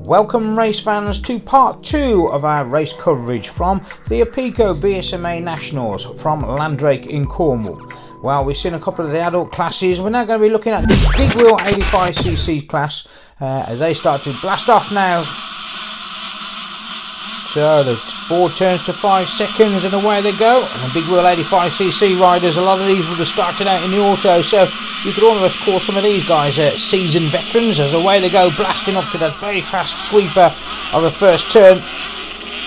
Welcome race fans to part 2 of our race coverage from the Apico Bsma Nationals from Landrake in Cornwall. Well, we've seen a couple of the adult classes. We're now going to be looking at the big wheel 85cc class as they start to blast off now. So the board turns to 5 seconds and away they go. And the big wheel 85cc riders, a lot of these would have started out in the auto, so you could almost call some of these guys seasoned veterans, as away they go, blasting up to that very fast sweeper of the first turn.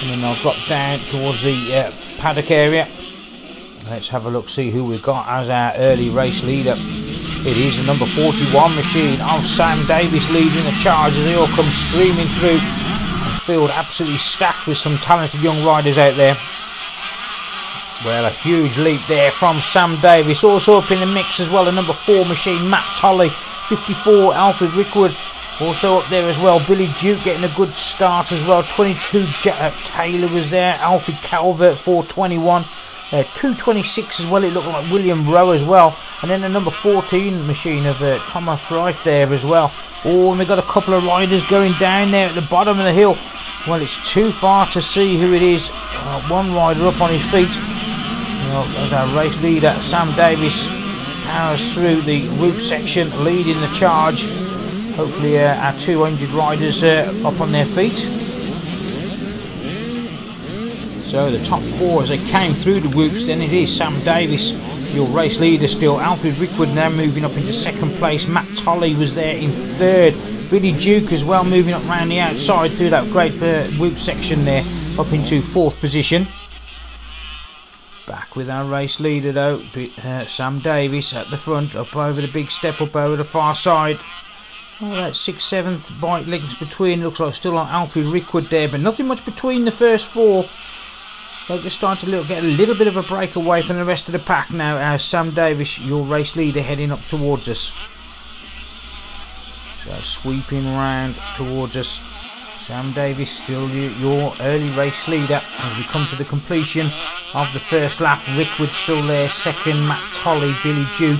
And then they'll drop down towards the paddock area. Let's have a look, see who we've got as our early race leader. It is the number 41 machine of Sam Davis leading the charge as they all come streaming through. Field absolutely stacked with some talented young riders out there. Well, a huge leap there from Sam Davis. Also up in the mix as well, the number 4 machine, Matt Tolley, 54, Alfred Rickwood. Also up there as well, Billy Duke getting a good start as well. 22, Jack Taylor was there, Alfie Calvert, 421. 226 as well, it looked like William Rowe as well. And then the number 14 machine of Thomas Wright there as well. Oh, and we've got a couple of riders going down there at the bottom of the hill. Well, it's too far to see who it is. One rider up on his feet. Well, as our race leader, Sam Davis, powers through the route section, leading the charge. Hopefully our 200 riders up on their feet. So the top 4 as they came through the whoops, then it is Sam Davis, your race leader still. Alfred Rickwood now moving up into 2nd place. Matt Tolley was there in 3rd. Billy Duke as well moving up round the outside through that great whoop section there, up into 4th position. Back with our race leader though, Sam Davis at the front, up over the big step, up over the far side. Oh, that 6th, 7th bike links between, looks like still on Alfred Rickwood there, but nothing much between the first 4. They're just starting to get a little bit of a break away from the rest of the pack now as Sam Davis, your race leader, heading up towards us. So sweeping round towards us. Sam Davis still your early race leader as we come to the completion of the first lap. Rickwood still there, 2nd, Matt Tolley, Billy Duke.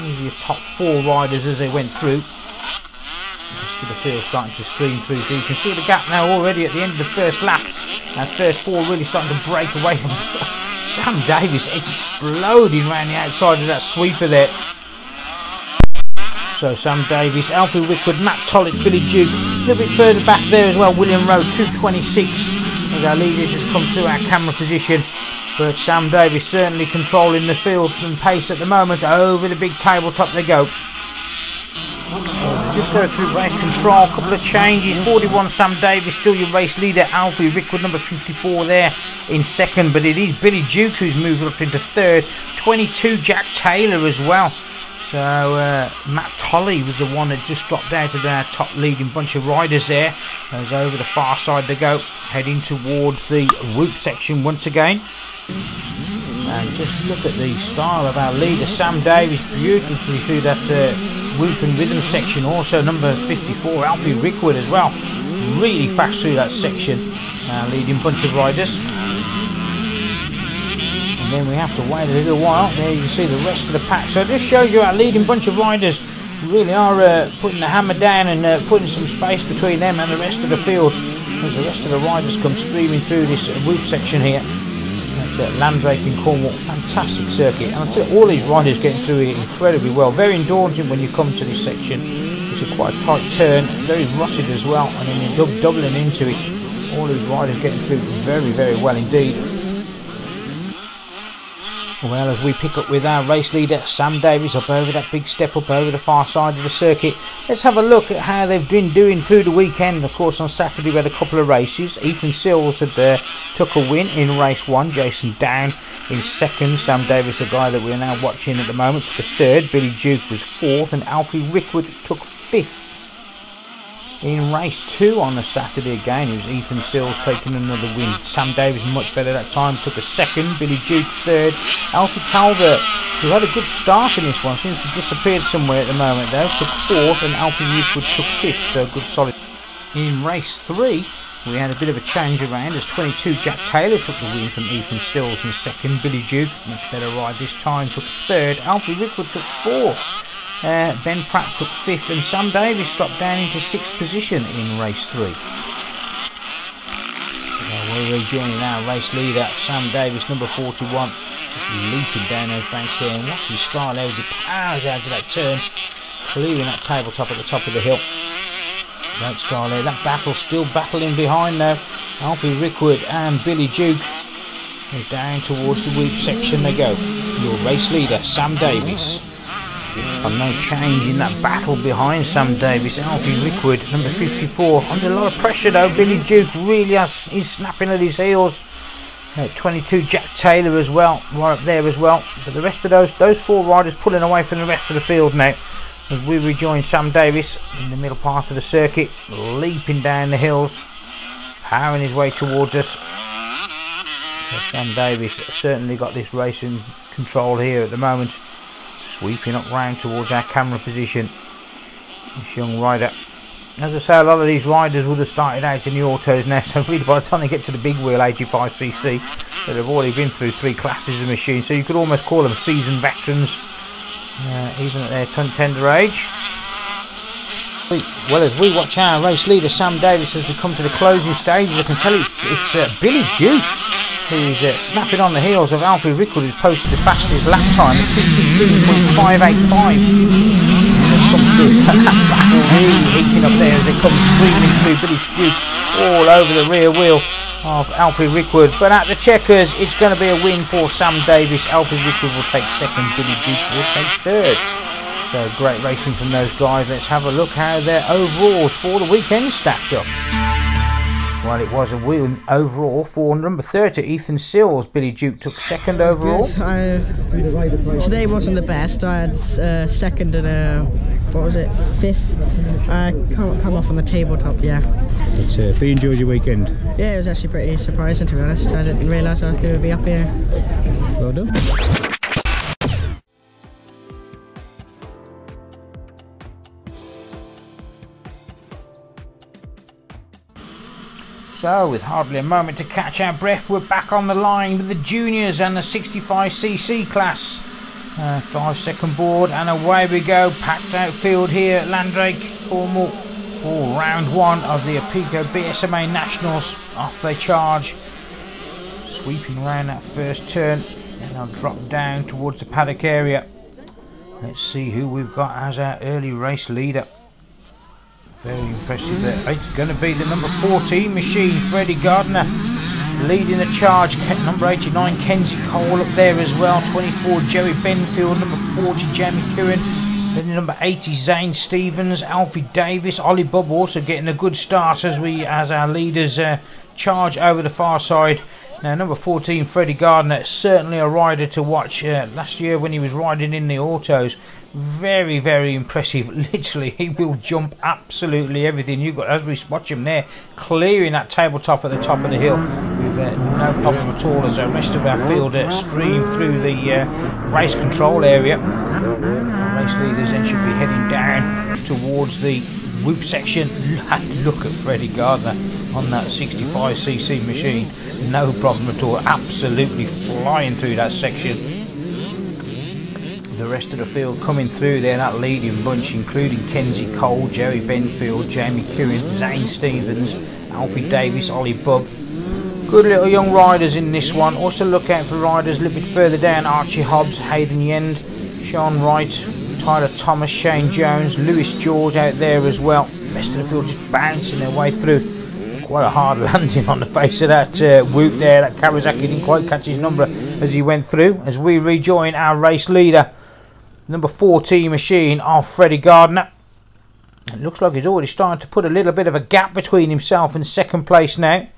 These are your top 4 riders as they went through. Just to the field starting to stream through, so you can see the gap now already at the end of the first lap. Our first 4 really starting to break away from Sam Davis, exploding around the outside of that sweeper there. So Sam Davis, Alfie Rickwood, Matt Tolley, Billy Duke, a little bit further back there as well, William Rowe, 226 as our leaders just come through our camera position. But Sam Davis certainly controlling the field and pace at the moment. Over the big tabletop they go. So just go through race control, a couple of changes. 41 Sam Davis, still your race leader. Alfie Rickwood, number 54 there in 2nd, but it is Billy Duke who's moved up into 3rd. 22 Jack Taylor as well. So Matt Tolley was the one that just dropped out of our top leading bunch of riders there. As over the far side they go, heading towards the whoop section once again. And just look at the style of our leader Sam Davis, beautifully through that whoop and rhythm section. Also number 54 Alfie Rickwood as well, really fast through that section, leading bunch of riders. And then we have to wait a little while. There you can see the rest of the pack. So this shows you our leading bunch of riders really are putting the hammer down and putting some space between them and the rest of the field as the rest of the riders come streaming through this whoop section here. That's Landrake in Cornwall, fantastic circuit, and I tell you, all these riders getting through it incredibly well. Very daunting when you come to this section. It's a quite tight turn, it's very rutted as well, and then you're doubling into it. All these riders getting through very, very well indeed. Well, as we pick up with our race leader Sam Davis up over that big step up over the far side of the circuit, let's have a look at how they've been doing through the weekend. Of course, on Saturday we had a couple of races. Ethan Sills had took a win in race 1, Jason Down in 2nd, Sam Davis, the guy that we're now watching at the moment, took a 3rd, Billy Duke was 4th, and Alfie Rickwood took 5th. In race 2 on the Saturday again, it was Ethan Sills taking another win. Sam Davis much better that time, took a 2nd, Billy Duke 3rd. Alfie Calvert, who had a good start in this one, seems to have disappeared somewhere at the moment though, took 4th, and Alfie Rickwood took 5th, so good solid. In race 3, we had a bit of a change around as 22 Jack Taylor took the win from Ethan Sills in 2nd. Billy Duke, much better ride this time, took 3rd. Alfie Rickwood took 4th. Ben Pratt took 5th, and Sam Davis dropped down into 6th position in race 3. We're rejoining our race leader, Sam Davis, number 41, just leaping down those banks here, and watch his style as he powers out to that turn, clearing that tabletop at the top of the hill. Great style there. That battle still battling behind now. Alfie Rickwood and Billy Duke is down towards the whoop section they go. Your race leader, Sam Davis. And no change in that battle behind Sam Davis. Alfie Rickwood, number 54, under a lot of pressure though. Billy Duke really is snapping at his heels. 22 Jack Taylor as well, right up there as well. But the rest of those 4 riders pulling away from the rest of the field now, as we rejoin Sam Davis in the middle part of the circuit, leaping down the hills, powering his way towards us. So Sam Davis certainly got this race in control here at the moment. Sweeping up round towards our camera position, this young rider. As I say, a lot of these riders would have started out in the autos now, so really by the time they get to the big wheel 85cc, they've already been through 3 classes of machines, so you could almost call them seasoned veterans, even at their tender age. Well, as we watch our race leader Sam Davis as we come to the closing stages, I can tell it's Billy Duke who's snapping on the heels of Alfie Rickwood, who's posted his fastest lap time at 2:15.585. That battle really heating up there as they come screaming through. Billy Duke all over the rear wheel of Alfie Rickwood, but at the checkers it's going to be a win for Sam Davis. Alfie Rickwood will take 2nd, Billy Duke will take 3rd. So great racing from those guys. Let's have a look how their overalls for the weekend stacked up. Well, it was a win overall for number 30, Ethan Sills. Billy Duke took 2nd overall. Today wasn't the best. I had 2nd and what was it, 5th. I can't come off on the tabletop, yeah. But you enjoyed your weekend? Yeah, it was actually pretty surprising, to be honest. I didn't realise I was going to be up here. Well done. So, with hardly a moment to catch our breath, we're back on the line with the juniors and the 65cc class. 5-second board, and away we go. Packed out field here at Landrake, Cornwall. For round 1 of the Apico Bsma Nationals. Off they charge, sweeping around that first turn, and they'll drop down towards the paddock area. Let's see who we've got as our early race leader. Very impressive there. It's going to be the number 14 machine, Freddie Gardner, leading the charge. Number 89, Kenzie Cole up there as well. 24, Jerry Benfield. Number 40, Jamie Curran. Then number 80, Zane Stevens. Alfie Davis. Ollie Bubb also getting a good start as our leaders charge over the far side. Now, number 14, Freddie Gardner, certainly a rider to watch. Last year when he was riding in the autos, very, very impressive. Literally, he will jump absolutely everything. You've got, as we watch him there, clearing that tabletop at the top of the hill with no problem at all, as the rest of our field stream through the race control area. Our race leaders then should be heading down towards the whoop section. Look at Freddie Gardner on that 65cc machine. No problem at all, absolutely flying through that section. The rest of the field coming through there, that leading bunch, including Kenzie Cole, Jerry Benfield, Jamie Curran, Zane Stevens, Alfie Davis, Ollie Bubb. Good little young riders in this one. Also look out for riders a little bit further down: Archie Hobbs, Hayden Yend, Sean Wright, Tyler Thomas, Shane Jones, Lewis George out there as well. The rest of the field just bouncing their way through. Quite a hard landing on the face of that whoop there. That Kawasaki didn't quite catch his number as he went through. As we rejoin our race leader, number 14 machine of Freddie Gardner. It looks like he's already starting to put a little bit of a gap between himself and 2nd place now.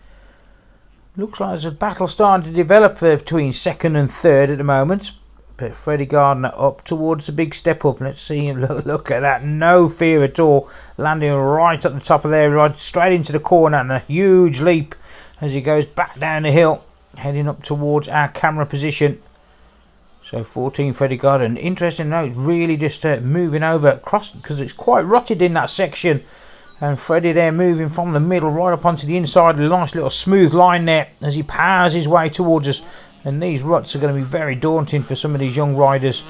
Looks like there's a battle starting to develop between 2nd and 3rd at the moment. But Freddie Gardner up towards the big step up. Let's see him. Look at that. No fear at all. Landing right at the top of there, right straight into the corner, and a huge leap as he goes back down the hill, heading up towards our camera position. So 14 Freddie Gardner. And interesting note, really just moving over across, because it's quite rutted in that section. And Freddie there moving from the middle right up onto the inside. A nice little smooth line there as he powers his way towards us. And these ruts are going to be very daunting for some of these young riders.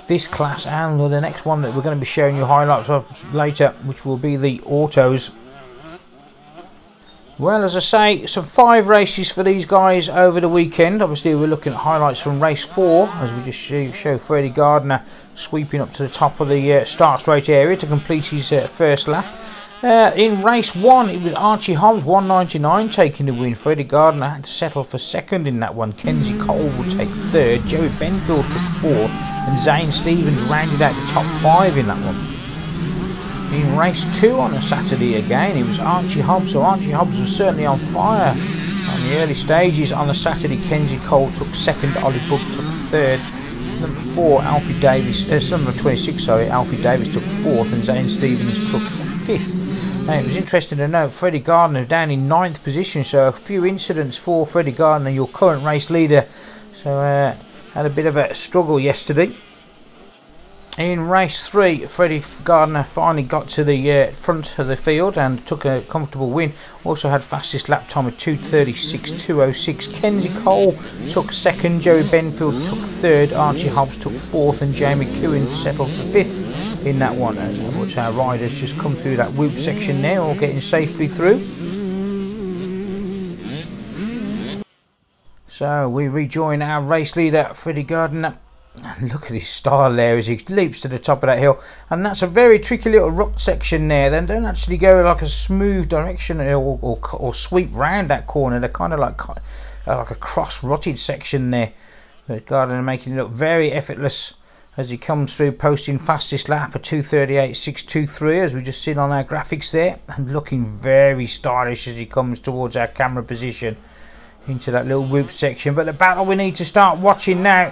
this class and the next one that we're going to be showing you highlights of later, which will be the autos. Well, as I say, some 5 races for these guys over the weekend. Obviously we're looking at highlights from race 4 as we just show Freddie Gardner sweeping up to the top of the start straight area to complete his first lap. In race 1 it was Archie Hobbs 199 taking the win. Freddie Gardner had to settle for second in that one. Kenzie Cole will take third, Joey Benfield took fourth, and Zane Stevens rounded out the top 5 in that one. In race 2 on a Saturday again, it was Archie Hobbs. So Archie Hobbs was certainly on fire on the early stages. On the Saturday, Kenzie Cole took second, Ollie Bubb took third. Number 4, Alfie Davis, number 26, sorry, Alfie Davis took fourth, and Zane Stevens took fifth. Now, it was interesting to note Freddie Gardner down in 9th position, so a few incidents for Freddie Gardner, your current race leader. So had a bit of a struggle yesterday. In race 3, Freddie Gardner finally got to the front of the field and took a comfortable win. Also had fastest lap time of 2:36.206. Kenzie Cole took second, Joey Benfield took third, Archie Hobbs took fourth, and Jamie Cohen settled for fifth in that one. And watch our riders just come through that whoop section there, all getting safely through. So we rejoin our race leader, Freddie Gardner. And look at his style there as he leaps to the top of that hill, and that's a very tricky little rock section there. They don't actually go like a smooth direction or sweep round that corner. They're kind of like a cross rutted section there. But Gardner making it look very effortless as he comes through, posting fastest lap of 2:38.623 as we just seen on our graphics there, and looking very stylish as he comes towards our camera position into that little whoop section. But the battle we need to start watching now,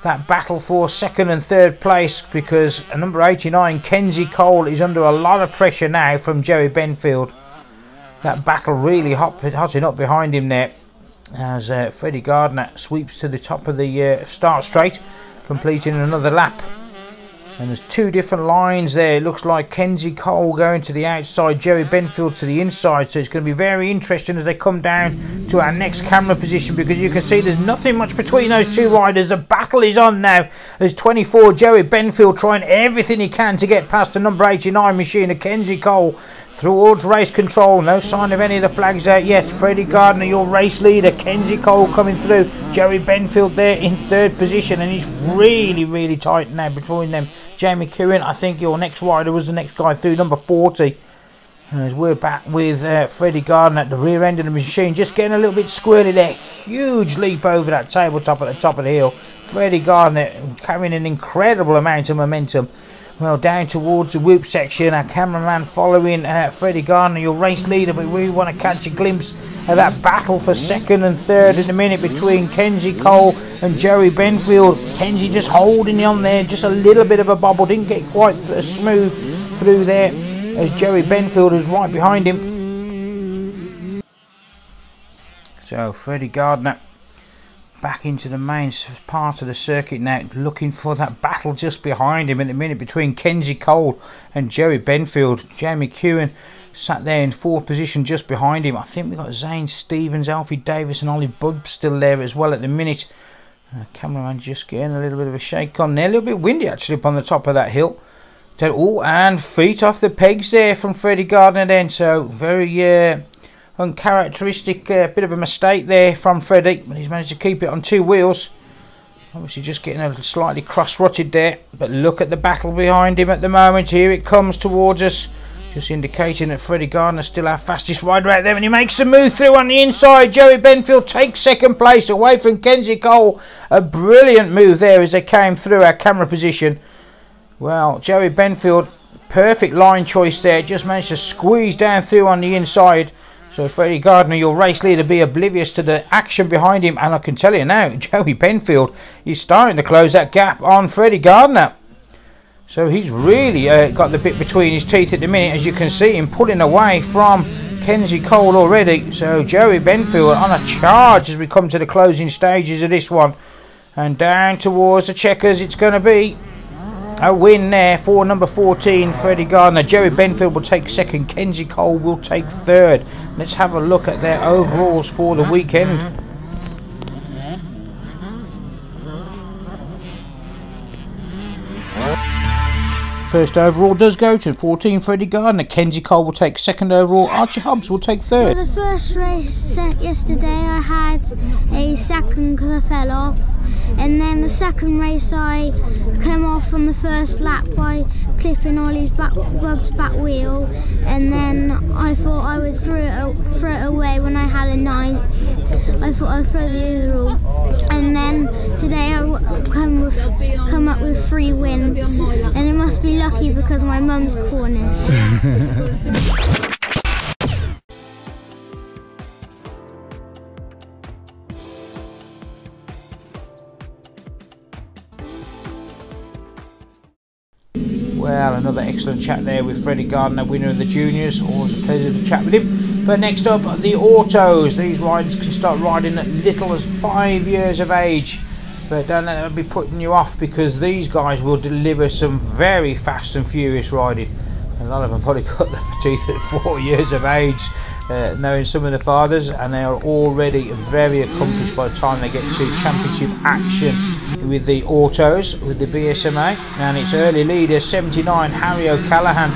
that battle for second and third place, because number 89 Kenzie Cole is under a lot of pressure now from Joey Benfield. That battle really hotting up behind him there as Freddie Gardner sweeps to the top of the start straight, completing another lap. And there's 2 different lines there. It looks like Kenzie Cole going to the outside, Joey Benfield to the inside. So it's going to be very interesting as they come down to our next camera position, because you can see there's nothing much between those 2 riders. The battle is on now. There's 24 Joey Benfield trying everything he can to get past the number 89 machine of Kenzie Cole towards race control. No sign of any of the flags out yet. Freddie Gardner, your race leader. Kenzie Cole coming through. Joey Benfield there in 3rd position, and he's really tight now between them. Jamie Cohen, I think your next rider was the next guy through, number 40. As we're back with Freddie Gardner at the rear end of the machine, just getting a little bit squirrely there. Huge leap over that tabletop at the top of the hill. Freddie Gardner carrying an incredible amount of momentum. Well, down towards the whoop section, our cameraman following Freddie Gardner, your race leader, but we want to catch a glimpse of that battle for second and third in a minute between Kenzie Cole and Joey Benfield. Kenzie just holding on there, just a little bit of a bobble, didn't get quite smooth through there as Joey Benfield is right behind him. So Freddie Gardner back into the main part of the circuit now, looking for that battle just behind him in the minute between Kenzie Cole and Joey Benfield. Jamie Cohen sat there in 4th position just behind him. I think we've got Zane Stevens, Alfie Davis and Ollie Bubb still there as well at the minute. Cameraman just getting a little bit of a shake on there. A little bit windy actually up on the top of that hill. Oh, and feet off the pegs there from Freddie Gardner then. So very uncharacteristic, bit of a mistake there from Freddie, but he's managed to keep it on 2 wheels. Obviously just getting a slightly cross-rutted there, but look at the battle behind him at the moment. Here it comes towards us, just indicating that Freddie Gardner still our fastest rider out there, and he makes a move through on the inside. Joey Benfield takes 2nd place away from Kenzie Cole. A brilliant move there as they came through our camera position. Well, Joey Benfield, perfect line choice there, just managed to squeeze down through on the inside. So Freddie Gardner, your race leader, be oblivious to the action behind him, and I can tell you now, Joey Benfield is starting to close that gap on Freddie Gardner. So he's really got the bit between his teeth at the minute, as you can see him pulling away from Kenzie Cole already. So Joey Benfield on a charge as we come to the closing stages of this one, and down towards the checkers it's going to be. A win there for number 14, Freddie Gardner. Joey Benfield will take 2nd. Kenzie Cole will take 3rd. Let's have a look at their overalls for the weekend. first overall does go to 14 Freddie Gardner. Kenzie Cole will take second overall. Archie Hobbs will take third. For the first race yesterday I had a second because I fell off, and then the second race I came off on the first lap by clipping Ollie's Bob's back wheel, and then I thought I would throw it away when I had a ninth. I thought I'd throw the overall, and then today I come up with 3 wins, and it must be lucky because my mum's Cornish. Well, another excellent chat there with Freddie Gardner, winner of the juniors. Always a pleasure to chat with him. But next up, the autos. These riders can start riding at little as 5 years of age. But don't let that be putting you off, because these guys will deliver some very fast and furious riding. A lot of them probably cut their teeth at 4 years of age, knowing some of the fathers, and they are already very accomplished by the time they get to championship action with the autos, with the BSMA. And it's early leader 79 Harry O'Callaghan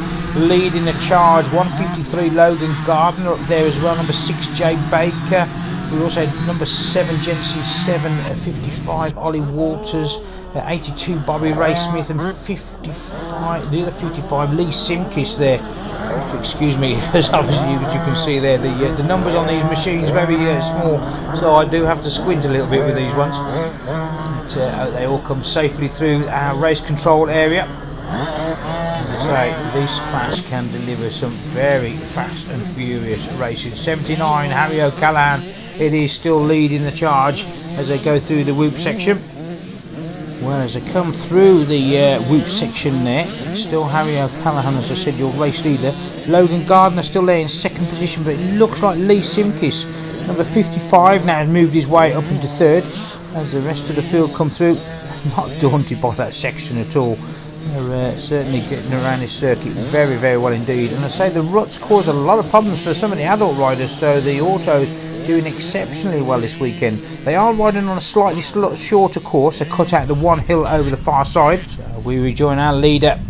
leading the charge. 153 Logan Gardner up there as well. Number 6 Jay Baker. We also had number 7 Jensen 7 55 Ollie Walters, 82 Bobby Ray Smith, and 55 the other 55 Lee Simkis there. Excuse me, as obviously as you can see there, the numbers on these machines very small, so I do have to squint a little bit with these ones. But, they all come safely through our race control area. As I say, this class can deliver some very fast and furious racing. 79 Harry O'Callaghan, it is still leading the charge as they go through the whoop section. Well, as they come through the whoop section there, it's still Harry O'Callaghan, as I said, your race leader. Logan Gardner still there in second position, but it looks like Lee Simkis, number 55, now has moved his way up into third as the rest of the field come through. Not daunted by that section at all. They're certainly getting around this circuit very, very well indeed. And I say the ruts cause a lot of problems for some of the adult riders, so the autos doing exceptionally well this weekend. They are riding on a slightly shorter course. They cut out the one hill over the far side. So we rejoin our leader,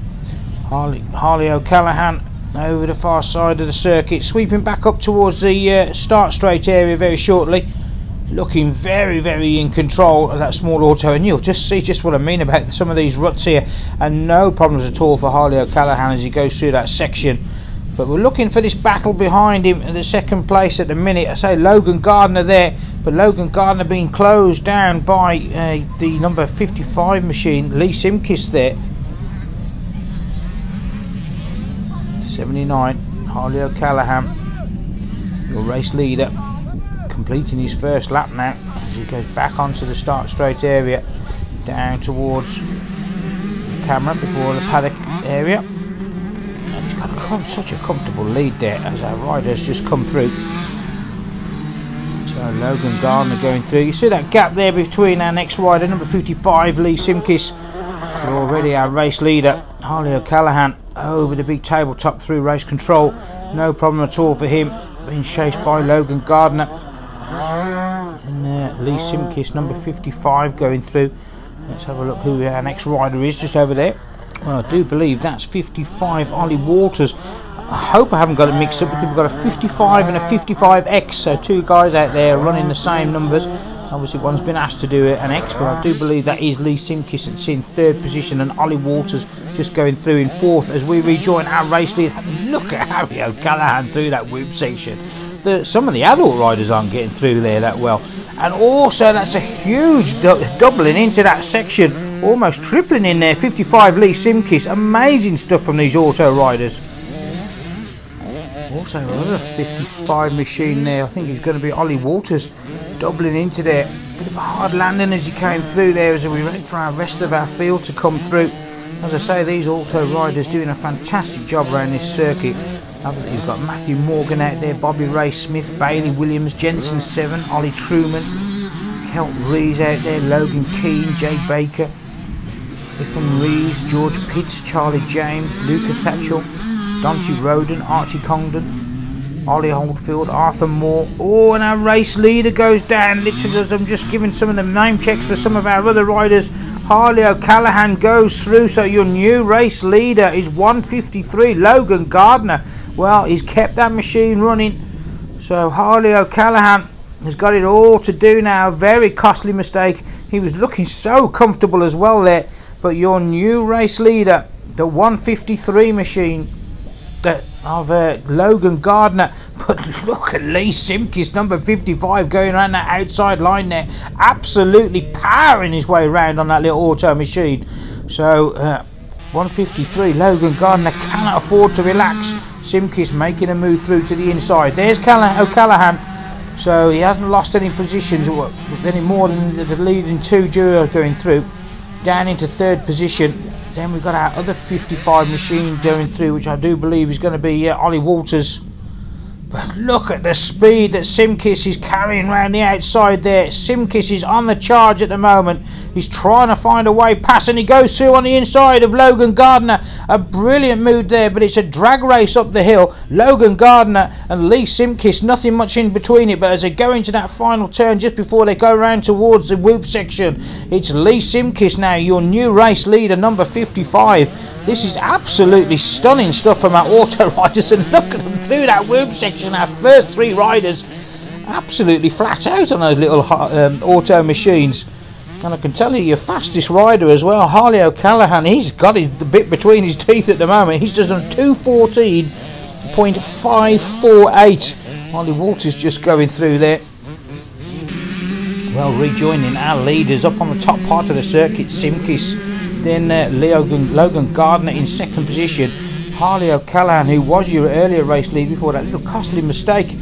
Harley O'Callaghan, over the far side of the circuit, sweeping back up towards the start straight area very shortly. Looking very, very in control of that small auto, and you'll just see just what I mean about some of these ruts here, and no problems at all for Harley O'Callaghan as he goes through that section. But we're looking for this battle behind him in the second place at the minute. I say Logan Gardner there, but Logan Gardner being closed down by the number 55 machine, Lee Simkis there. 79 Harley O'Callaghan, your race leader, completing his first lap now as he goes back onto the start straight area, down towards the camera before the paddock area. And he's got such a comfortable lead there as our riders just come through. So Logan Gardner going through. You see that gap there between our next rider, number 55 Lee Simkis, already our race leader Harley O'Callaghan over the big tabletop through race control. No problem at all for him, being chased by Logan Gardner. And Lee Simkis, number 55, going through. Let's have a look who our next rider is, just over there. Well, I do believe that's 55 Ollie Walters. I hope I haven't got it mixed up, because we've got a 55 and a 55X, so two guys out there running the same numbers. Obviously one's been asked to do an X, but I do believe that is Lee Simkis that's in third position, and Ollie Walters just going through in fourth as we rejoin our race lead. Look at Harry O'Callaghan through that whoop section. Some of the adult riders aren't getting through there that well, and also that's a huge doubling into that section, almost tripling in there. 55 Lee Simkis, amazing stuff from these auto riders. Also another 55 machine there, I think he's going to be Ollie Walters, doubling into there. Bit of a hard landing as he came through there as we wait for our rest of our field to come through. As I say, these auto riders doing a fantastic job around this circuit. Obviously you've got Matthew Morgan out there, Bobby Ray Smith, Bailey Williams, Jensen 7, Ollie Truman, Kelt Rees out there, Logan Keane, Jay Baker, Ifan Rees, George Pitts, Charlie James, Lucas Satchel, Dante Roden, Archie Congdon, Ollie Oldfield, Arthur Moore. Oh, and our race leader goes down. Literally, as I'm just giving some of the name checks for some of our other riders. Harley O'Callaghan goes through. So your new race leader is 153, Logan Gardner. Well, he's kept that machine running. So Harley O'Callaghan has got it all to do now. A very costly mistake. He was looking so comfortable as well there. But your new race leader, the 153 machine of Logan Gardner. But look at Lee Simkis, number 55, going around that outside line there, absolutely powering his way around on that little auto machine. So 153, Logan Gardner cannot afford to relax. Simkis making a move through to the inside. There's O'Callaghan. So he hasn't lost any positions any more than the leading two duos going through. Down into third position. Then we've got our other 55 machine going through, which I do believe is going to be Ollie Walters. But look at the speed that Simkis is carrying around the outside there. Simkis is on the charge at the moment. He's trying to find a way past, and he goes through on the inside of Logan Gardner. A brilliant move there, but it's a drag race up the hill. Logan Gardner and Lee Simkis, nothing much in between it, but as they go into that final turn, just before they go around towards the whoop section, it's Lee Simkis now, your new race leader, number 55. This is absolutely stunning stuff from our auto riders, and look at them through that whoop section. Our first three riders absolutely flat out on those little auto machines. And I can tell you, your fastest rider as well, Harley O'Callaghan, he's got the bit between his teeth at the moment. He's just done 2:14.548. Ollie Walters just going through there. Well, rejoining our leaders up on the top part of the circuit, Simkis. Then Logan Gardner in second position. Harley O'Callaghan, who was your earlier race lead before that little costly mistake.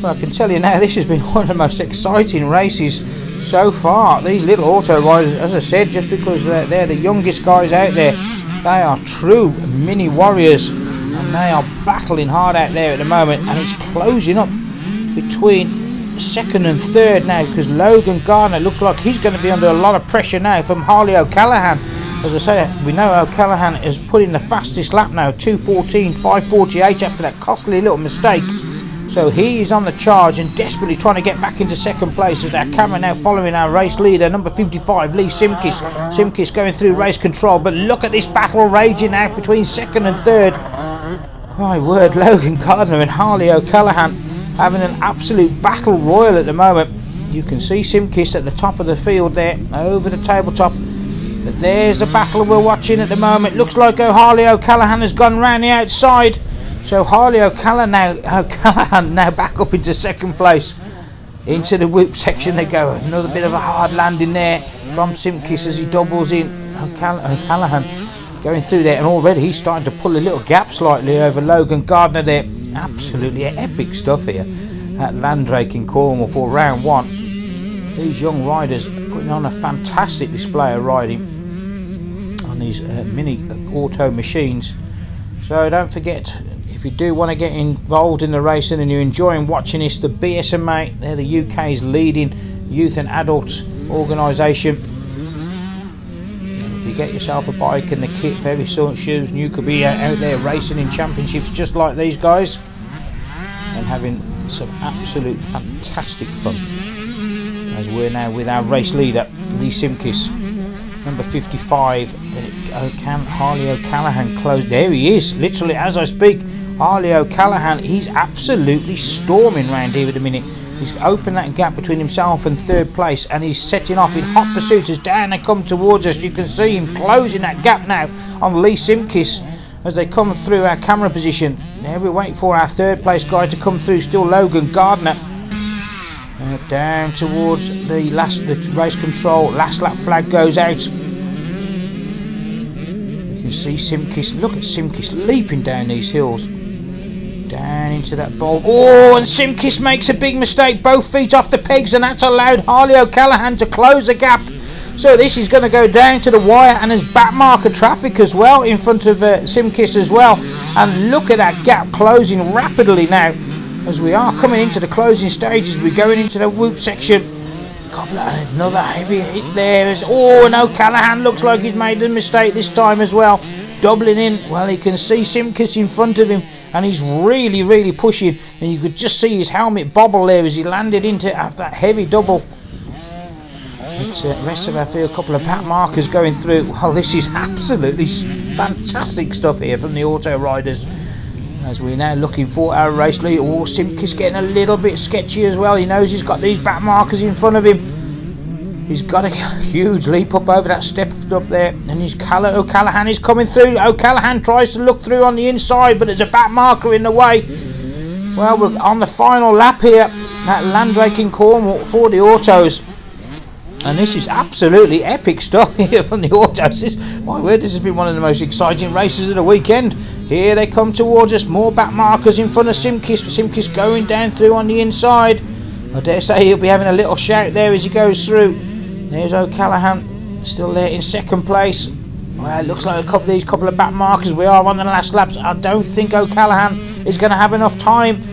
But I can tell you now, this has been one of the most exciting races so far. These little auto riders, as I said, just because they're the youngest guys out there, they are true mini warriors, and they are battling hard out there at the moment. And it's closing up between second and third now, because Logan Gardner looks like he's going to be under a lot of pressure now from Harley O'Callaghan. As I say, we know O'Callaghan is putting the fastest lap now, 2:14.548 after that costly little mistake. So he is on the charge and desperately trying to get back into second place, as our camera now following our race leader, number 55, Lee Simkis. Simkis going through race control, but look at this battle raging now between second and third. My word, Logan Gardner and Harley O'Callaghan having an absolute battle royal at the moment. You can see Simkis at the top of the field there, over the tabletop. But there's the battle we're watching at the moment. Looks like Harley O'Callaghan has gone round the outside. So Harley O'Callaghan now back up into second place. Into the whoop section they go. Another bit of a hard landing there from Simkis as he doubles in. O'Callaghan going through there, and already he's starting to pull a little gap slightly over Logan Gardner there. Absolutely epic stuff here at Landrake in Cornwall for round one. These young riders putting on a fantastic display of riding on these mini auto machines. So don't forget, if you do want to get involved in the racing and you're enjoying watching this, the BSMA, they're the UK's leading youth and adult organisation. If you get yourself a bike and the kit for every sort of shoes, and you could be out there racing in championships just like these guys and having some absolute fantastic fun. As we're now with our race leader, Lee Simkis, number 55. Harley O'Callaghan closed. There he is, literally as I speak. Harley O'Callaghan, he's absolutely storming round here at the minute. He's opened that gap between himself and third place, and he's setting off in hot pursuit as down they come towards us. You can see him closing that gap now on Lee Simkis as they come through our camera position. Now we wait for our third place guy to come through, still Logan Gardner. Down towards the race control, last lap flag goes out. You can see Simkis, look at Simkis leaping down these hills. Down into that bowl. Oh, and Simkis makes a big mistake, both feet off the pegs, and that's allowed Harley O'Callaghan to close the gap. So this is going to go down to the wire, and there's back marker traffic as well in front of Simkis as well. And look at that gap closing rapidly now as we are coming into the closing stages. We're going into the whoop section. Another heavy hit there. And O'Callaghan looks like he's made a mistake this time as well. doubling in. Well, he can see Simkis in front of him, and he's really pushing, and you could just see his helmet bobble there as he landed into after that heavy double. It's rest of our field, a couple of back markers going through. Well, this is absolutely fantastic stuff here from the auto riders, as we're now looking for our race lead. Oh, Simkis getting a little bit sketchy as well. He knows he's got these back markers in front of him. He's got a huge leap up over that step up there, and O'Callaghan is coming through. O'Callaghan tries to look through on the inside, but there's a back marker in the way. Well, we're on the final lap here at Landrake in Cornwall for the autos, and this is absolutely epic stuff here from the autos. My word, this has been one of the most exciting races of the weekend. Here they come towards us, more back markers in front of Simkis. Simkis going down through on the inside. I dare say he'll be having a little shout there as he goes through. There's O'Callaghan still there in second place. Well, it looks like these couple of back markers. We are on the last laps. I don't think O'Callaghan is going to have enough time.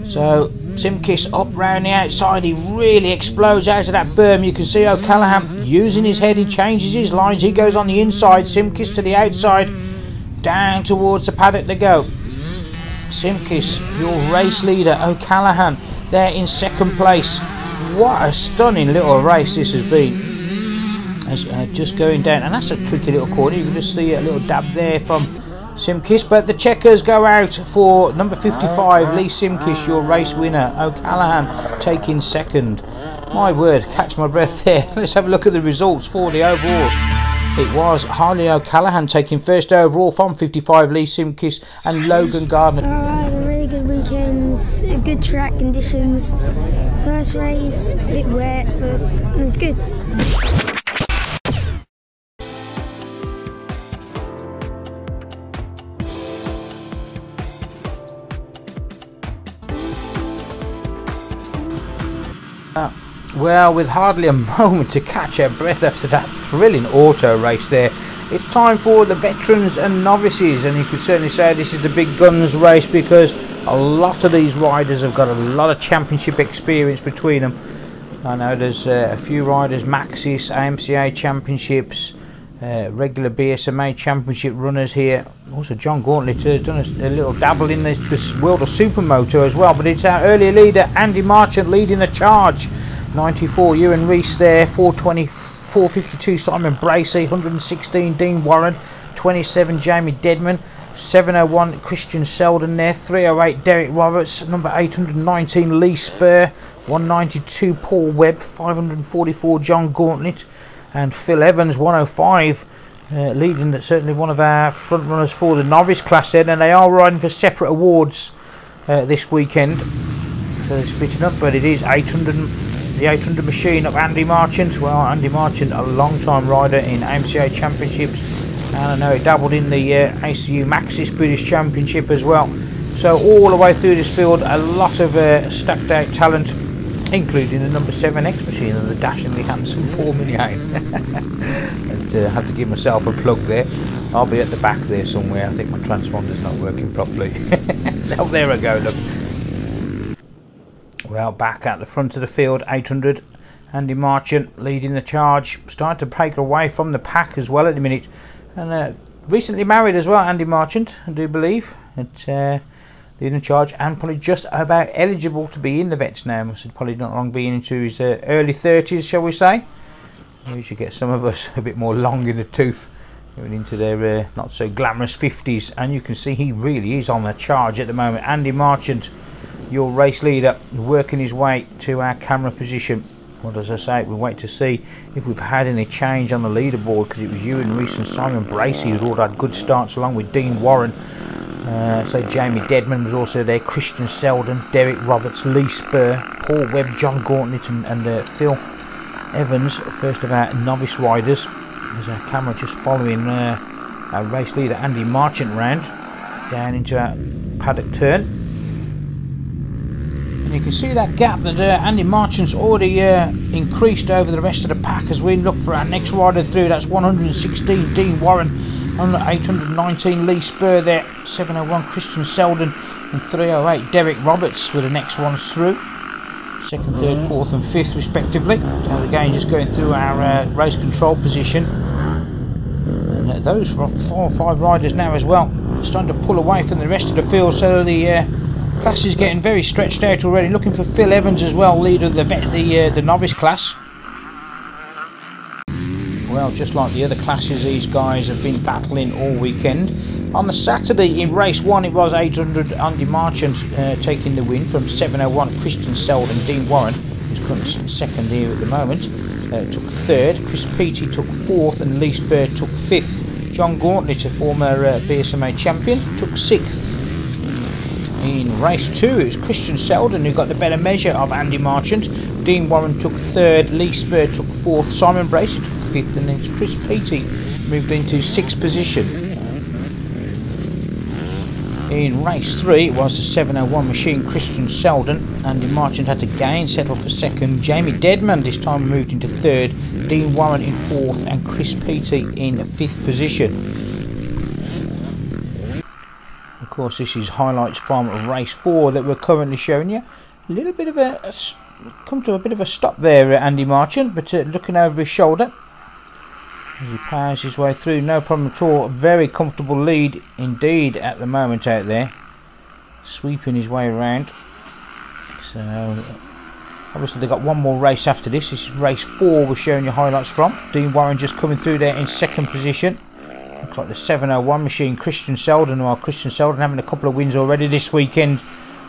So Simkis up round the outside. He really explodes out of that berm. You can see O'Callaghan using his head. He changes his lines. He goes on the inside. Simkis to the outside. Down towards the paddock they go. Simkis, your race leader. O'Callaghan there in second place. What a stunning little race this has been. As, just going down, and that's a tricky little corner. You can just see a little dab there from Simkis, but the checkers go out for number 55, Lee Simkis, your race winner. O'Callaghan taking second. My word, catch my breath there. Let's have a look at the results for the overalls. It was Harley O'Callaghan taking first overall from 55, Lee Simkis, and Logan Gardner. Alright, a really good weekend, good track conditions. First race, a bit wet, but it's good. Well, with hardly a moment to catch our breath after that thrilling auto race there, it's time for the veterans and novices, and you could certainly say this is the big guns race because a lot of these riders have got a lot of championship experience between them. I know there's a few riders, Maxis, AMCA championships, regular BSMA championship runners here. Also John Gauntlet has done a little dabble in this world of supermoto as well, but it's our earlier leader Andy Marchant leading the charge. 94 Ewan Reese there, 420, 452 Simon Bracey, 116 Dean Warren, 27 Jamie Deadman, 701 Christian Selden there, 308 Derek Roberts, number 819 Lee Spur, 192 Paul Webb, 544 John Gauntlet, and Phil Evans 105 leading certainly one of our front runners for the novice class there, and they are riding for separate awards this weekend, so they're splitting up, but it is 800. The 800 machine of Andy Marchant. Well, Andy Marchant, a long time rider in AMCA championships, and I know he dabbled in the ACU Maxis British Championship as well. So all the way through this field, a lot of stacked out talent, including the number 7 X machine and the dashingly handsome Paul Miniane. And I have to give myself a plug there. I'll be at the back there somewhere. I think my transponder's not working properly. Oh, there I go, look. Well, back at the front of the field, 800, Andy Marchant leading the charge, starting to break away from the pack as well at the minute, and recently married as well, Andy Marchant, I do believe, leading the charge, and probably just about eligible to be in the vets now. Must have probably not long been into his early 30s, shall we say. We should get some of us a bit more long in the tooth, going into their not so glamorous 50s, and you can see he really is on the charge at the moment. Andy Marchant, your race leader, working his way to our camera position. What does I say? We'll wait to see if we've had any change on the leaderboard, because it was you and Reese and Simon Bracey who all had good starts along with Dean Warren. So Jamie Deadman was also there, Christian Selden, Derek Roberts, Lee Spur, Paul Webb, John Gauntlet and Phil Evans, first of our novice riders. There's our camera just following our race leader Andy Marchant round down into our paddock turn. And you can see that gap that Andy Marchant's already increased over the rest of the pack as we look for our next rider through. That's 116 Dean Warren, 819 Lee Spur there, 701 Christian Selden, and 308 Derek Roberts were the next ones through. Second, third, fourth and fifth respectively. So again, just going through our race control position. And those 4 or 5 riders now as well, starting to pull away from the rest of the field, so the class is getting very stretched out already. Looking for Phil Evans as well, leader of the novice class. Well, just like the other classes, these guys have been battling all weekend. On the Saturday in race 1, it was 800 Andy Marchant taking the win from 701. Christian Selden, Dean Warren, who's coming second here at the moment, took 3rd. Chris Peaty took 4th, and Lee Spur took 5th. John Gauntlet, a former BSMA champion, took 6th. In race 2, it was Christian Selden who got the better measure of Andy Marchant. Dean Warren took 3rd, Lee Spur took 4th, Simon Bracey took 5th, and then Chris Peaty moved into 6th position. In race 3, it was the 701 machine, Christian Selden. Andy Marchant had to gain, settled for 2nd. Jamie Deadman this time moved into 3rd, Dean Warren in 4th, and Chris Peaty in 5th position. Of course, this is highlights from race 4 that we're currently showing you. A little bit of come to a bit of a stop there, Andy Marchant, but looking over his shoulder as he powers his way through, no problem at all. Very comfortable lead indeed at the moment out there, sweeping his way around. So obviously they've got one more race after this. This is race 4 we're showing you highlights from. Dean Warren just coming through there in 2nd position. Looks like the 701 machine, Christian Selden. Well, Christian Selden having a couple of wins already this weekend,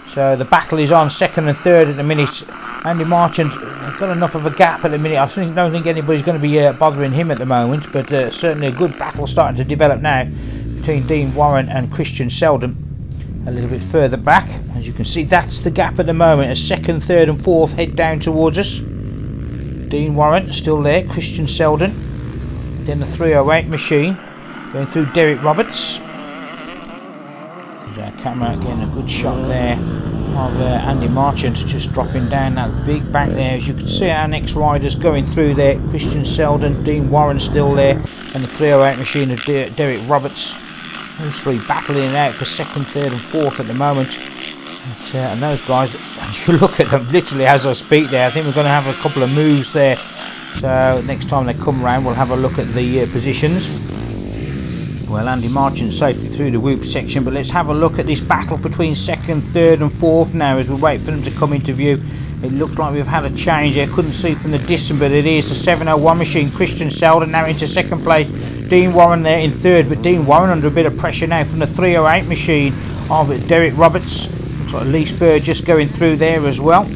so the battle is on 2nd and 3rd at the minute. Andy Marchant got enough of a gap at the minute. I don't think anybody's going to be bothering him at the moment, but certainly a good battle starting to develop now between Dean Warren and Christian Selden. A little bit further back, as you can see, that's the gap at the moment, as 2nd, 3rd and 4th head down towards us. Dean Warren still there, Christian Selden, then the 308 machine going through Derek Roberts. There's our camera getting a good shot there of Andy Marchant just dropping down that big bank there. As you can see, our next riders going through there, Christian Selden, Dean Warren still there, and the 308 machine of Derek Roberts. Those three battling it out for 2nd, 3rd and 4th at the moment. But, and those guys, you look at them literally as I speak there, I think we're going to have a couple of moves there. So next time they come round, we'll have a look at the positions. Well, Andy Marchant safely through the whoop section, but let's have a look at this battle between 2nd, 3rd and 4th now as we wait for them to come into view. It looks like we've had a change there, couldn't see from the distance, but it is the 701 machine, Christian Selden now into 2nd place, Dean Warren there in 3rd, but Dean Warren under a bit of pressure now from the 308 machine of Derek Roberts. Looks like Lee Spur just going through there as well.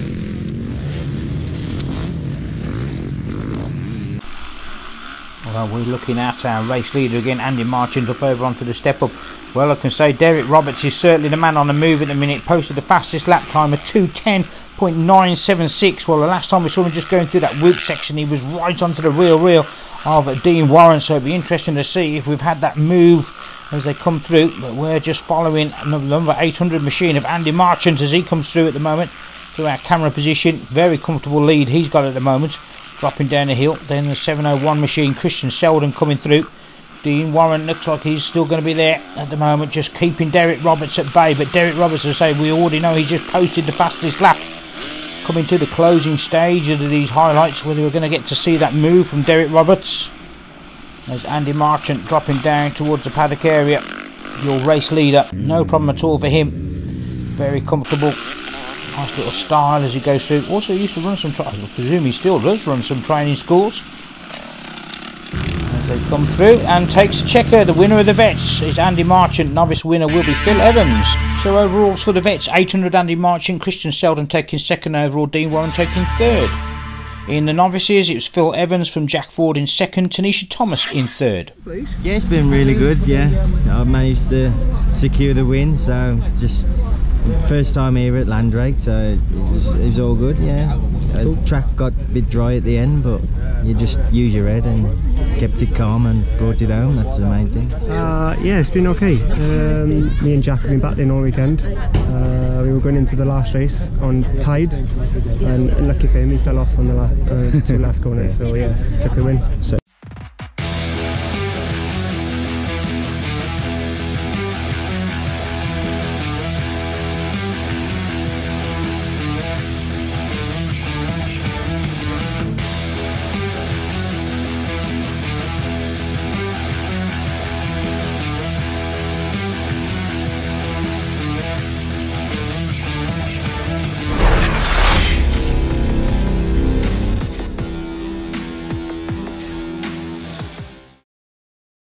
Well, we're looking at our race leader again, Andy Marchant, up over onto the step up. Well, I can say Derek Roberts is certainly the man on the move at the minute. Posted the fastest lap time of 2:10.976. Well, the last time we saw him just going through that whoop section, he was right onto the rear of Dean Warren. So it'll be interesting to see if we've had that move as they come through. But we're just following number 800 machine of Andy Marchant as he comes through at the moment through our camera position. Very comfortable lead he's got at the moment, dropping down the hill. Then the 701 machine, Christian Selden coming through. Dean Warren looks like he's still going to be there at the moment, just keeping Derek Roberts at bay. But Derek Roberts, as I say, we already know he's just posted the fastest lap. Coming to the closing stage of these highlights, whether we're going to get to see that move from Derek Roberts. There's Andy Marchant dropping down towards the paddock area. Your race leader, no problem at all for him. Very comfortable. Nice little style as he goes through. Also used to run some, I presume he still does run some training schools. As they come through and takes a checker. The winner of the vets is Andy Marchant. Novice winner will be Phil Evans. So overalls for the vets, 800 Andy Marchant, Christian Selden taking 2nd overall, Dean Warren taking 3rd. In the novices, it was Phil Evans from Jack Ford in 2nd, Tanisha Thomas in 3rd. Yeah, it's been really good, yeah. I've managed to secure the win, so just first time here at Landrake, so it was all good, yeah. The track got a bit dry at the end, but you just use your head and kept it calm and brought it home. That's the main thing. Yeah, it's been okay. Me and Jack have been battling all weekend. We were going into the last race on tied, and lucky for him, he fell off on the two last corners, so yeah, took the win. So